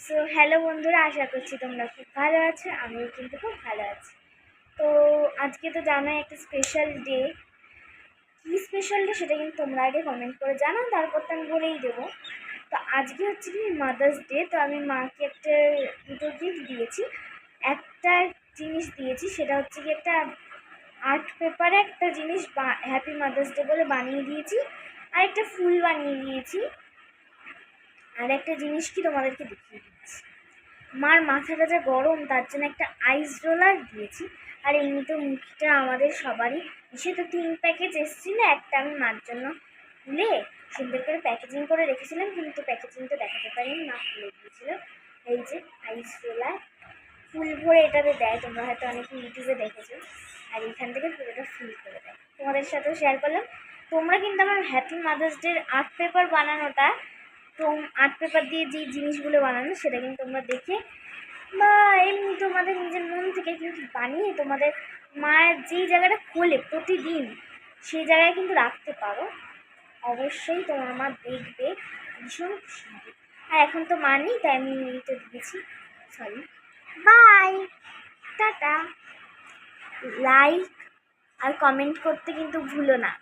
So hello বন্ধুরা, আশা করছি তোমরা খুব ভালো আছো। আমিও কিন্তু খুব ভালো আছি। তো আজকে তো জানোই একটা স্পেশাল ডে। কী স্পেশাল ডে সেটা কিন্তু তোমরা আগে কমেন্ট করে জানাও, তারপর তো আমি বলেই দেবো। তো আজকে হচ্ছে কি মাদার্স ডে। তো আমি মাকে একটা দুটো গিফট দিয়েছি। একটা জিনিস দিয়েছি, সেটা হচ্ছে কি একটা আর্ট পেপারে একটা জিনিস হ্যাপি মাদার্স ডে বলে বানিয়ে দিয়েছি, আর একটা ফুল বানিয়ে দিয়েছি, আর একটা জিনিস কি তোমাদেরকে দেখিয়ে দিচ্ছি। মার মাথাটা যা গরম, তার জন্য একটা আইস রোলার দিয়েছি। আর এমনিতে মুখটা আমাদের সবারই, সে তো 3 প্যাকেজ এসেছিল, একটা আমি মার জন্য খুলে সুন্দর করে প্যাকেজিং করে রেখেছিলাম, কিন্তু প্যাকেজিংটা দেখাতে পারিনি, মা খুলে দিয়েছিল। এই যে আইস রোলার, ফুল ভরে এটাতে দেয়, তোমরা হয়তো অনেকে ইউটিউবে দেখেছো। আর এখান থেকে পুরোটা ফিল করে দেয়, তোমাদের সাথেও শেয়ার করলাম। তোমরা কিন্তু আমার হ্যাপি মাদার্স ডের আর্ট পেপার বানানোটা, তো আর্ট পেপার দিয়ে যে জিনিসগুলো বানানো সেটা কিন্তু তোমরা দেখে বা এমনি তোমাদের নিজের মন থেকে কিন্তু বানিয়ে তোমাদের মায়ের যেই জায়গাটা খোলে প্রতিদিন, সেই জায়গায় কিন্তু রাখতে পারো। অবশ্যই তোমার মা দেখবে, ভীষণ খুশি হবে। আর এখন তো মা নেই, তাই আমি এইটা দিয়েছি। সরি, বাই, টাটা। লাইক আর কমেন্ট করতে কিন্তু ভুলো না।